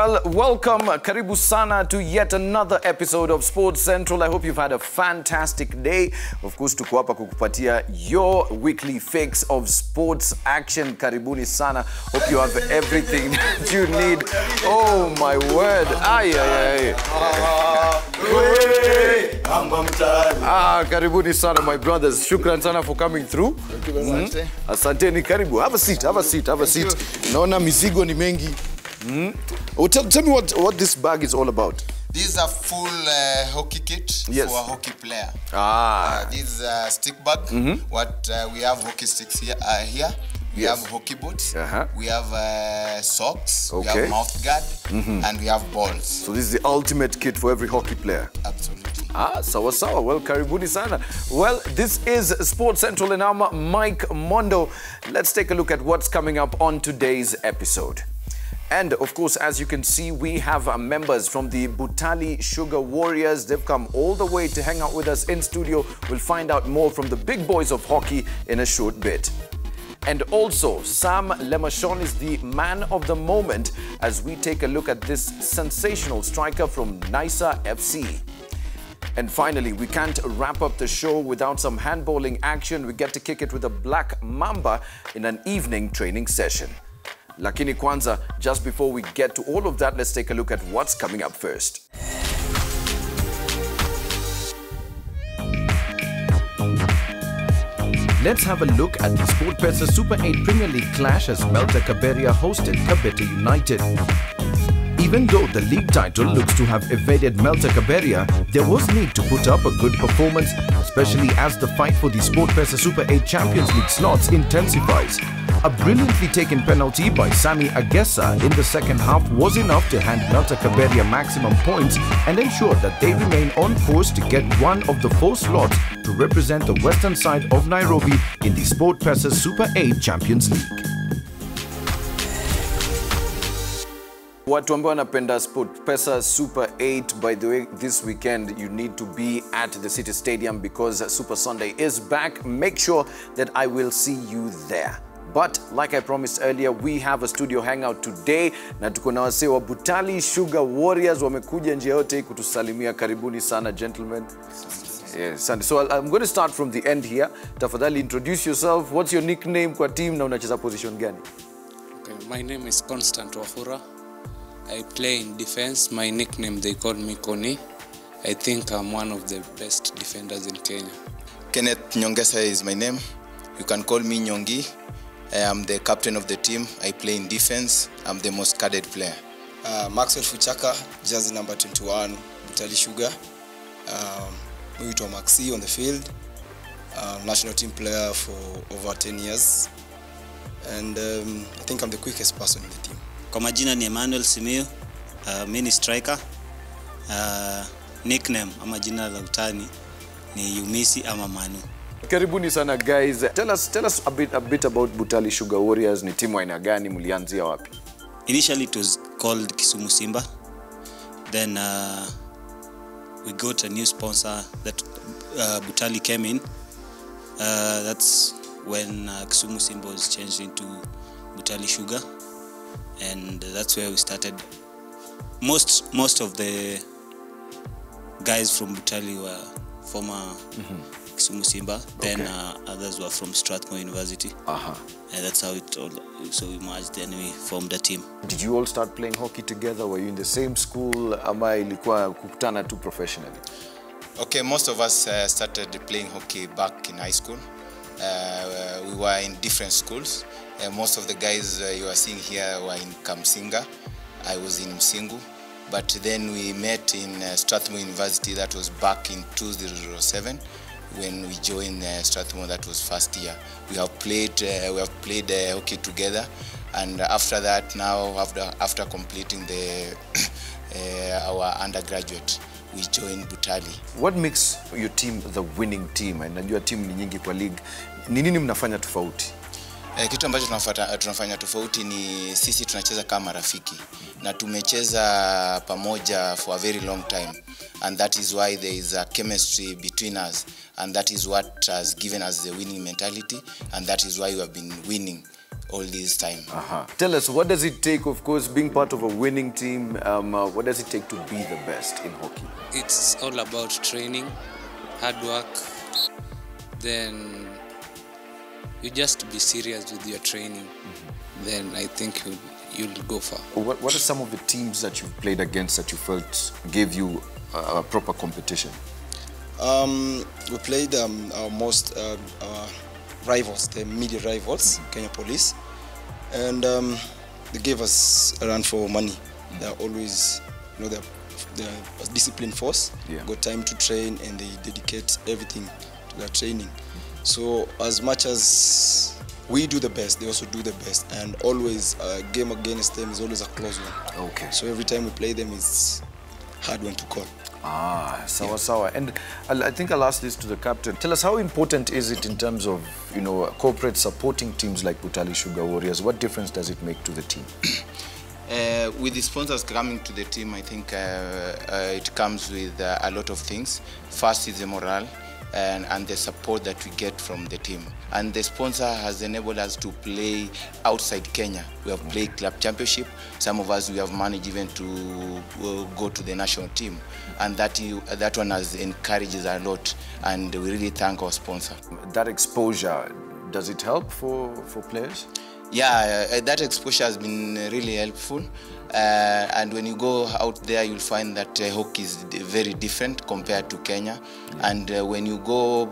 Well, welcome, karibu sana to yet another episode of Sports Central. I hope you've had a fantastic day. Of course, tuko hapa kukupatia your weekly fix of sports action. Karibuni sana. Hope you have everything that you need. Oh my word. Karibuni sana, my brothers. Shukran sana for coming through. Asanteni, karibu. Have a seat. Naona mizigo ni mengi. Tell me what this bag is all about. This is a full hockey kit for a hockey player. This is a stick bag. We have hockey sticks here. We have hockey boots. We have socks. We have mouth guard. And we have balls. So this is the ultimate kit for every hockey player. Absolutely. Sawa. Well, karibuni sana. Well, this is Sports Central and I'm Mike Mondo. Let's take a look at what's coming up on today's episode. And of course, as you can see, we have members from the Butali Sugar Warriors. They've come all the way to hang out with us in studio. We'll find out more from the big boys of hockey in a short bit. And also, Sam Lemachon is the man of the moment as we take a look at this sensational striker from Nysa FC. And finally, we can't wrap up the show without some handballing action. We get to kick it with a Black Mamba in an evening training session. Lakini kwanza, just before we get to all of that, let's take a look at what's coming up first. Let's have a look at the SportPesa Super 8 Premier League clash as Melta Kaberia hosted Kabete United. Even though the league title looks to have evaded Melta Kaberia, there was need to put up a good performance, especially as the fight for the SportPesa Super 8 Champions League slots intensifies. A brilliantly taken penalty by Sami Agesa in the second half was enough to hand Melta Kaberia maximum points and ensure that they remain on course to get one of the 4 slots to represent the western side of Nairobi in the SportPesa Super 8 Champions League. Watu ambao wanapenda SportPesa Super 8, by the way, this weekend you need to be at the City Stadium because Super Sunday is back. Make sure that I will see you there. But like I promised earlier, we have a studio hangout today na tuko na wasee wa Butali Sugar Warriors wamekuja njia yote kutusalimia. Karibuni sana, gentlemen. Yes, so I'm going to start from the end here. Tafadhali introduce yourself. What's your nickname kwa team na unacheza position gani? Okay, my name is Constant Wafura. I play in defense. My nickname, they call me Koni. I think I'm one of the best defenders in Kenya. Kenneth Nyongesa is my name. You can call me Nyongi. I am the captain of the team. I play in defense. I'm the most cadet player. Maxwell Fuchaka, jersey number 21, Butali Sugar. Muito Maxi on the field. National team player for over 10 years. And I think I'm the quickest person in the team. Kwa majina ni Emmanuel Simiyu, mimi ni striker. Nickname ama jina la utani ni Yumisi ama Manu. Karibuni sana guys. Tell us a bit about Butali Sugar Warriors. Ni timu aina gani, mlianzia wapi? Initially it was called Kisumu Simba. Then we got a new sponsor that Butali came in. That's when Kisumu Simba was changed into Butali Sugar. And that's where we started. Most of the guys from Butali were former Kisumu Simba. Then others were from Strathmore University. And that's how it all. So we merged and we formed a team. Did you all start playing hockey together? Were you in the same school? Ama ilikuwa kukutana tu professionally? Okay, most of us started playing hockey back in high school. We were in different schools. Most of the guys you are seeing here were in Kamsinga. I was in Msingu. But then we met in Strathmore University. That was back in 2007 when we joined Strathmore. That was first year. We have played hockey together. And after that, now after completing our undergraduate, we joined Butali. What makes your team the winning team? And najua team ni nyingi kwa league. Ni nini mnafanya tofauti? Kitu ambacho tunafanya tofauti ni sisi tunacheza kama rafiki na tumecheza pamoja for a very long time, and that is why there is a chemistry between us, and that is what has given us the winning mentality, and that is why we have been winning all this time. Tell us, what does it take, of course, being part of a winning team, what does it take to be the best in hockey? It's all about training, hard work, then you just be serious with your training. Then I think you'll go far. What are some of the teams that you've played against that you felt gave you a proper competition? We played our most rivals, the media rivals, Kenya Police, and they gave us a run for money. They're always, they're a disciplined force. Got time to train, and they dedicate everything to their training. So as much as we do the best, they also do the best, and always a game against them is always a close one. Okay. So every time we play them, it's a hard one to call. Sawa. And I think I'll ask this to the captain. Tell us, how important is it in terms of, corporate supporting teams like Butali Sugar Warriors? What difference does it make to the team? With the sponsors coming to the team, I think it comes with a lot of things. First is the morale and the support that we get from the team. And the sponsor has enabled us to play outside Kenya. We have played club championship. Some of us, we have managed even to go to the national team. And that one has encouraged us a lot. And we really thank our sponsor. That exposure, does it help for players? Yeah, that exposure has been really helpful. And when you go out there, you'll find that hockey is very different compared to Kenya. And when you go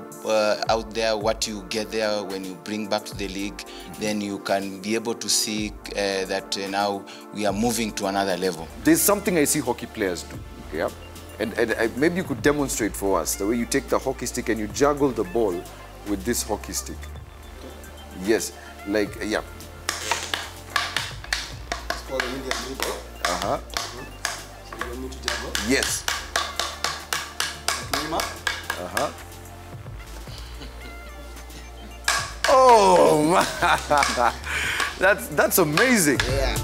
out there, what you get there, when you bring back to the league, then you can be able to see that now we are moving to another level. There's something I see hockey players do, yeah? And maybe you could demonstrate for us the way you take the hockey stick and you juggle the ball with this hockey stick. Yes, like, yeah. It's called the Indian dribble. So you want me to juggle? Yes. Oh, man. That's amazing. Yeah.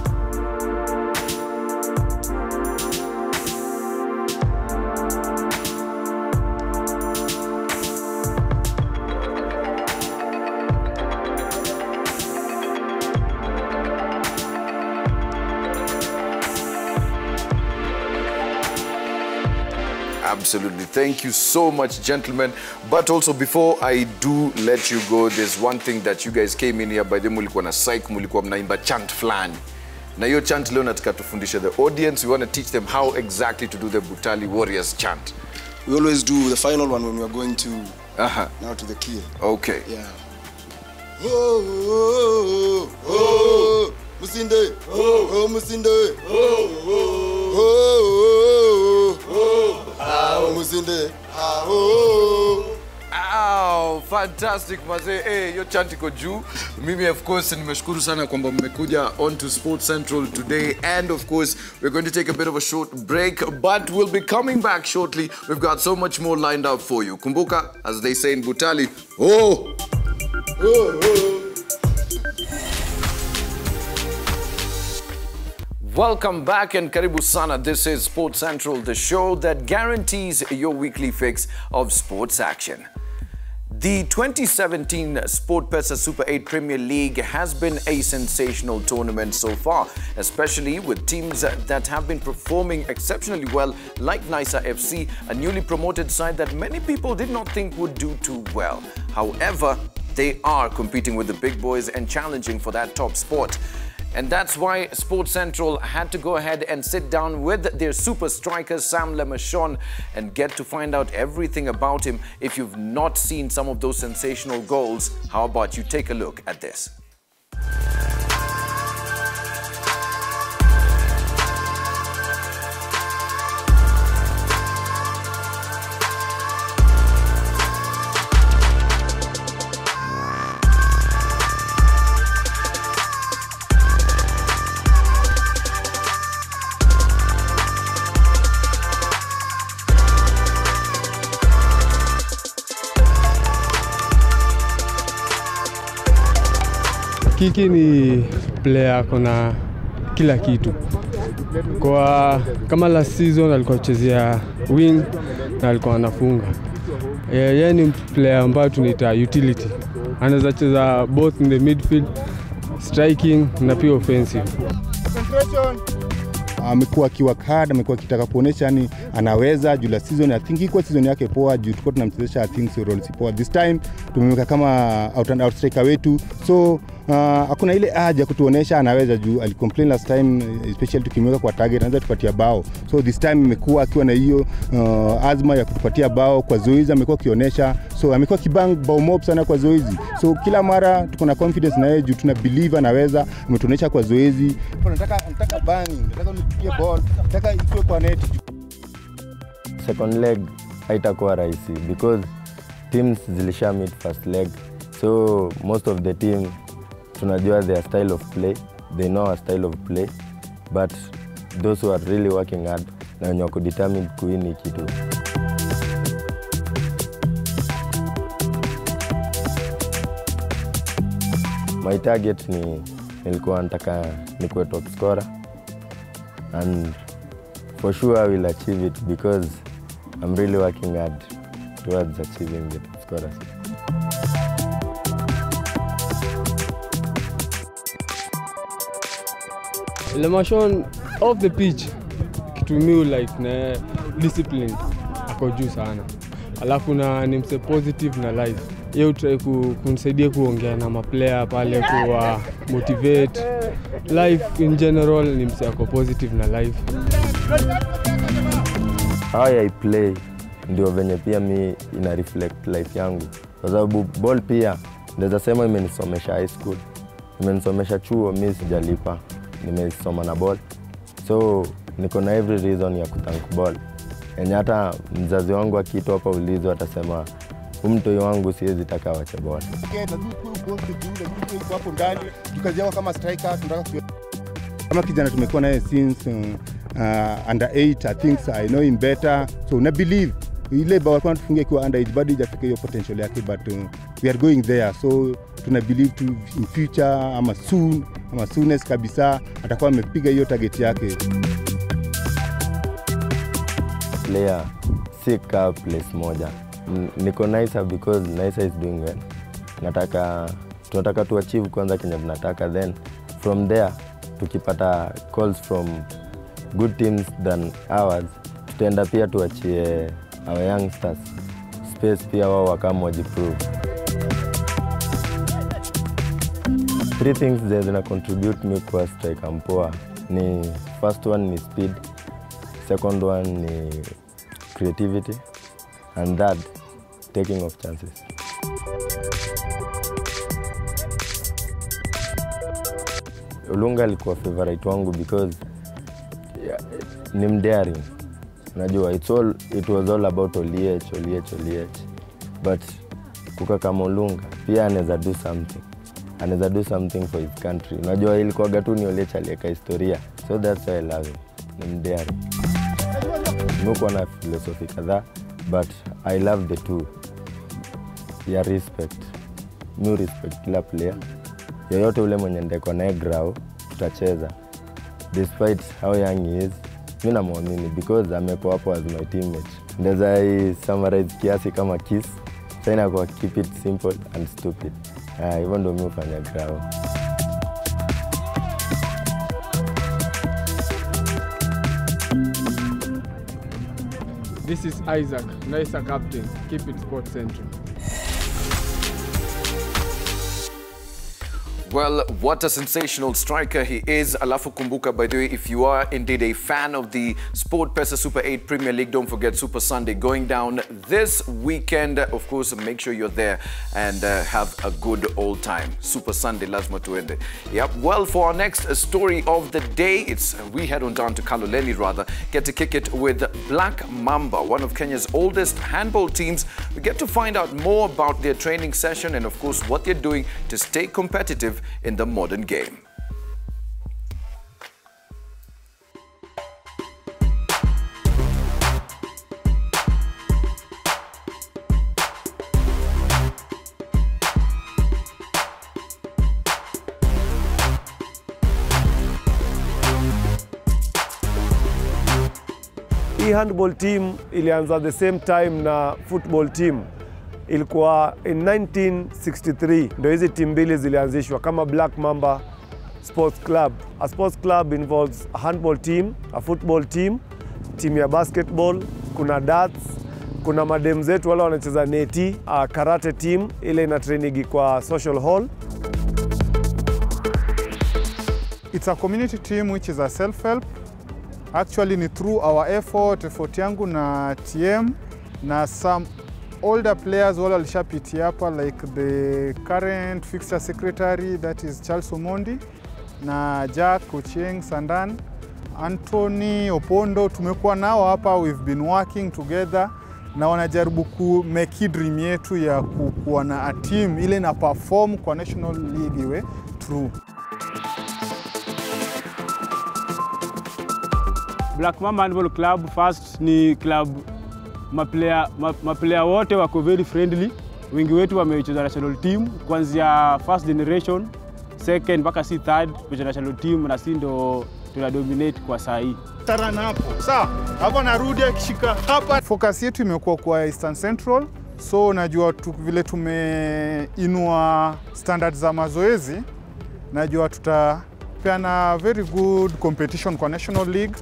Absolutely. Thank you so much, gentlemen. But also, before I do let you go, there's one thing that you guys came in here by the mulikuwa na psych, mulikuwa mnaimba chant flani. Na hiyo chant leo nataka tufundishe the audience. We want to teach them how exactly to do the Butali Warriors chant. We always do the final one when we are going to now to the kill. Okay. Yeah. Oh, oh, oh, oh, Musinde. Oh, Musinde. Oh, oh, oh, oh, oh, Musinde. Oh. Wow, fantastic mazee. Hey, yo chant iko juu. Mimi of course nimeshukuru sana kwamba mmekuja on to Sports Central today, and of course we're going to take a bit of a short break, but we'll be coming back shortly. We've got so much more lined up for you. Kumbuka, as they say in Butali, oh! Oh, oh. Welcome back and karibu sana. This is Sports Central, the show that guarantees your weekly fix of sports action. The 2017 SportPesa Super 8 Premier League has been a sensational tournament so far, especially with teams that have been performing exceptionally well, like Nysa FC, a newly promoted side that many people did not think would do too well. However, they are competing with the big boys and challenging for that top spot. And that's why Sports Central had to go ahead and sit down with their super striker Sam Lemachon and get to find out everything about him. If you've not seen some of those sensational goals, how about you take a look at this? Kiki ni player kona kila kitu. Kwa kama last season alikuwa anachezea wing na alikuwa anafunga. Yeye ni player ambaye tunaita utility. Anaweza cheza both in the midfield striking na pia offensive. Amekuwa akiwork hard, amekuwa akitaka kuonesha yani anaweza juu la season. I think iko season yake poa juu tulikuwa tunamchezesha I think role si poa. This time tumemweka kama out and out striker wetu. So hakuna ile haja kutuonesha anaweza juu alicomplain last time, especially tukimweka kwa target anaweza tupatia bao. So this time imekuwa akiwa na hiyo azma ya kutupatia bao kwa zoezi, amekuwa akionyesha. So amekuwa kibang bao mob sana kwa zoezi. So kila mara tuko na confidence na yeye juu tuna believe anaweza, ametuonesha kwa zoezi. Nataka banging, nataka nipigie ball, nataka ikue kwa net. Second leg haitakuwa rahisi because teams zilisha meet first leg. So most of the team tunajua their style of play, they know our style of play, but those who are really working hard na wenye wako determined kuwini kitu. My target nilikuwa nataka nikuwe top scorer, and for sure I will achieve it because I'm really working hard towards achieving the top scorer. Lemashon off the pitch kitu mi like na discipline ako juu sana, alafu na ni mse positive na life. Yeye try kunisaidia kuongea na maplayer pale, kuwa motivate. Life in general ni mse ako positive na life. How I play ndio venye pia mi ina reflect life yangu, kwa sababu ball pia naweza sema imenisomesha high school, imenisomesha chuo, mi sijalipa, nimesoma na ball. So niko na every reason ya kuthank ball. Enye hata mzazi wangu akiitwa hapa ulizo atasema mtoi wangu siwezi taka wache ball. Okay, na tuko hapo ndani tukaziawa kama striker, tunataka kama kijana tumekuwa naye since under 8. I think I know him better, so na believe ile bao kwa tufungia kwa under age bado hajafika hiyo potential yake, but we are going there. So tuna believe to in future ama soonest kabisa atakuwa amepiga hiyo target yake. Player sika place moja. Niko Nicer because Nicer is doing well. Tunataka to achieve kwanza kenye tunataka, then from there tukipata calls from good teams than ours, tutaenda pia tuachie our youngsters space pia wao wakama wajiprove. 3 things that zina contribute me kwa striker mpoa ni first one ni speed, second one ni creativity, and third taking of chances. Olunga alikuwa favorite wangu because ni mdaring. Unajua it was all about Oliech. But kuka kama Olunga pia anaweza do something for his country. Unajua ilikuwa gatu ni Oliech alieka historia. So that's why I love him. Ni mdaring. Niko na philosophy kadhaa, but I love the two. Ya respect. Mi respect kila player. Yoyote ule mwenye ndeko naye grau tutacheza. Despite how young he is, mi namwamini because amekuwa hapo as my teammate. Ndeza summarize kiasi kama kiss. Saina kwa keep it simple and stupid. Hivyo ndo mi hufanya grau. This is Isaac, Nicer captain. Keep it Sports Central. Well, what a sensational striker he is. Alafu kumbuka, by the way, if you are indeed a fan of the SportPesa Super 8 Premier League, don't forget Super Sunday going down this weekend. Of course, make sure you're there and have a good old time. Super Sunday, lazima tuende. Yep. Well, for our next story of the day, we head on down to Kaloleni rather, get to kick it with Black Mamba, one of Kenya's oldest handball teams. We get to find out more about their training session and of course what they're doing to stay competitive in the modern game. Hii handball team ilianza the same time na football team. ilikuwa in 1963 ndio hizi timu mbili zilianzishwa kama Black Mamba Sports Club. A sports club involves a handball team, a football team, timu ya basketball, kuna darts, kuna madem zetu wale wanacheza neti, a karate team ile ina training kwa social hall. It's a community team which is a self-help. Actually ni through our effort yangu na TM na some older players wale walishapitia hapa like the current fixture secretary that is Charles Omondi na Jack Ochieng Sandan, Anthony Opondo, tumekuwa nao hapa, we've been working together na wanajaribu ku make dream yetu ya kuwa na a team ile na perform kwa National League iwe true. Black Mamba Handball Club first ni club maplayer wote wako very friendly. Wengi wetu wamecheza national team kuanzia first generation, second mpaka si third kwa national team na si ndo tuna dominate kwa saa hii. Tarana hapo. Sawa. Hapo narudi akishika hapa. Focus yetu imekuwa kwa Eastern Central. So najua vile tumeinua standards za mazoezi, najua tutapeana very good competition kwa National League.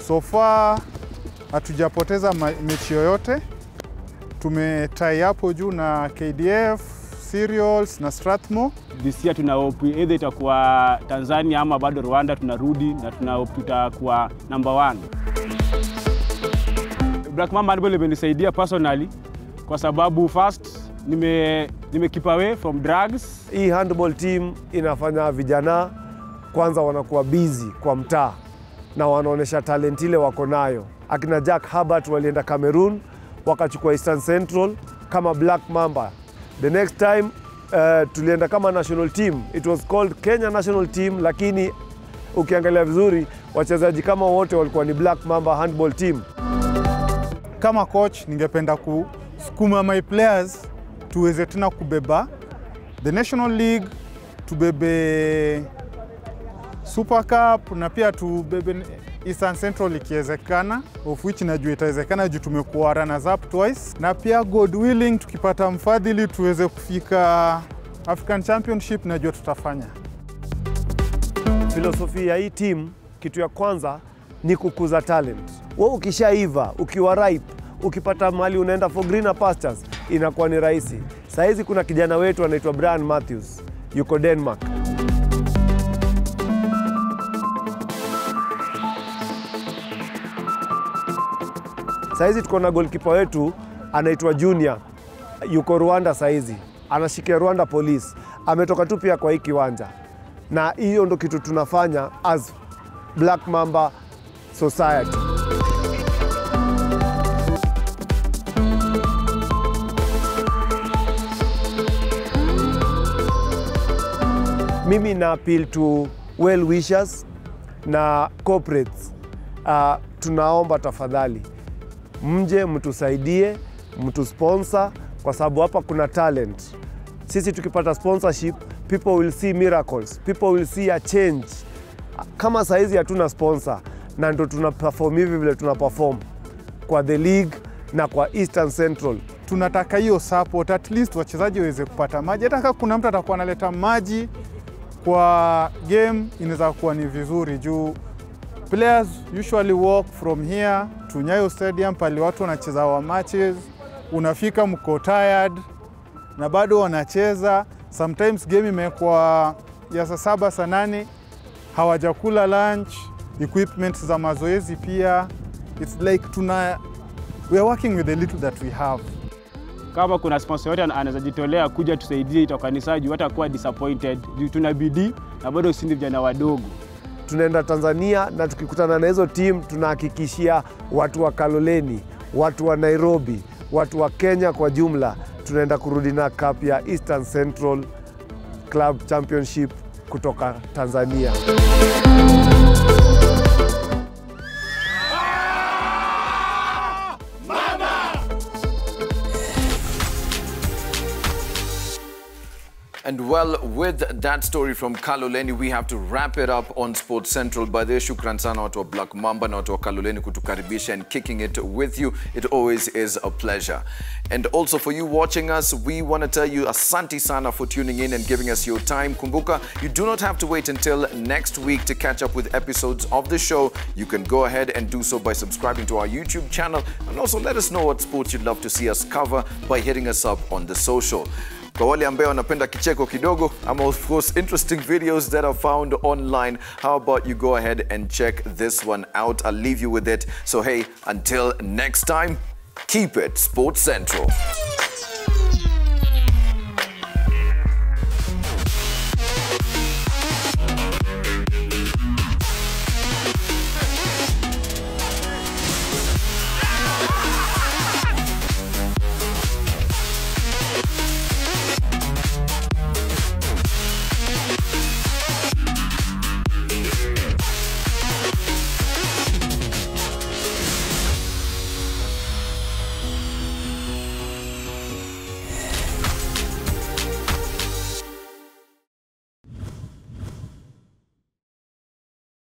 So far hatujapoteza mechi yoyote. Tumetie hapo juu na KDF, Cereals na Strathmore. This year tuna hope either itakuwa Tanzania ama bado Rwanda tunarudi na tuna hope tutakuwa number 1. Black Mamba Handball imenisaidia personally kwa sababu first nime keep away from drugs. Hii handball team inafanya vijana kwanza wanakuwa busy kwa mtaa na wanaonesha talent ile wako nayo. Akina Jack Herbert walienda Cameroon wakachukua Eastern Central kama Black Mamba. The next time tulienda kama national team, it was called Kenya National Team, lakini ukiangalia vizuri wachezaji kama wote walikuwa ni Black Mamba Handball Team. Kama coach ningependa kusukuma my players tuweze tena kubeba the National League, tubebe Super Cup na pia tubebe Eastern Central ikiwezekana, of which najua itawezekana juu tumekuwa runners up twice, na pia God willing tukipata mfadhili tuweze kufika African Championship, najua tutafanya. Filosofia ya hii team, kitu ya kwanza ni kukuza talent. Wewe ukishaiva, ukiwa ripe, ukipata mali unaenda for greener pastures, inakuwa ni rahisi. Saa hizi kuna kijana wetu anaitwa Brian Matthews, yuko Denmark. Saizi tuko na goalkeeper wetu anaitwa Junior, yuko Rwanda saizi, anashikia Rwanda Police. Ametoka tu pia kwa hii kiwanja. Na hiyo ndo kitu tunafanya as Black Mamba Society. Mimi na appeal to well wishers na corporates. Tunaomba tafadhali mje mtusaidie, mtu sponsor kwa sababu hapa kuna talent. Sisi tukipata sponsorship, people will see miracles, people will see a change. Kama saizi hatuna sponsor na ndo tuna perform hivi vile tuna perform kwa the league na kwa Eastern Central. Tunataka hiyo support, at least wachezaji waweze kupata maji. Hata kama kuna mtu atakuwa analeta maji kwa game inaweza kuwa ni vizuri juu players usually walk from here to Nyayo Stadium pale watu wanacheza wa matches, unafika mko tired na bado wanacheza. Sometimes game imekuwa ya saa 7 saa 8 hawajakula lunch, equipment za mazoezi pia. It's like we are working with the little that we have. Kama kuna sponsor yote anaweza jitolea kuja tusaidie itokanisaji watakuwa disappointed. Tuna bidii na bado sisi vijana wadogo. Tunaenda Tanzania na tukikutana na hizo team tunahakikishia watu wa Kaloleni, watu wa Nairobi, watu wa Kenya kwa jumla tunaenda kurudi na cup ya Eastern Central Club Championship kutoka Tanzania. And well, with that story from Kaloleni, we have to wrap it up on Sports Central. By the way, shukran sana watu wa Black Mamba na watu wa Kaloleni kutukaribisha and kicking it with you. It always is a pleasure. And also for you watching us, we want to tell you asante sana for tuning in and giving us your time. Kumbuka, you do not have to wait until next week to catch up with episodes of the show. You can go ahead and do so by subscribing to our YouTube channel, and also let us know what sports you'd love to see us cover by hitting us up on the social. Kwa wale ambao wanapenda kicheko kidogo, ama of course interesting videos that are found online, how about you go ahead and check this one out? I'll leave you with it. So hey, until next time, keep it Sports Central.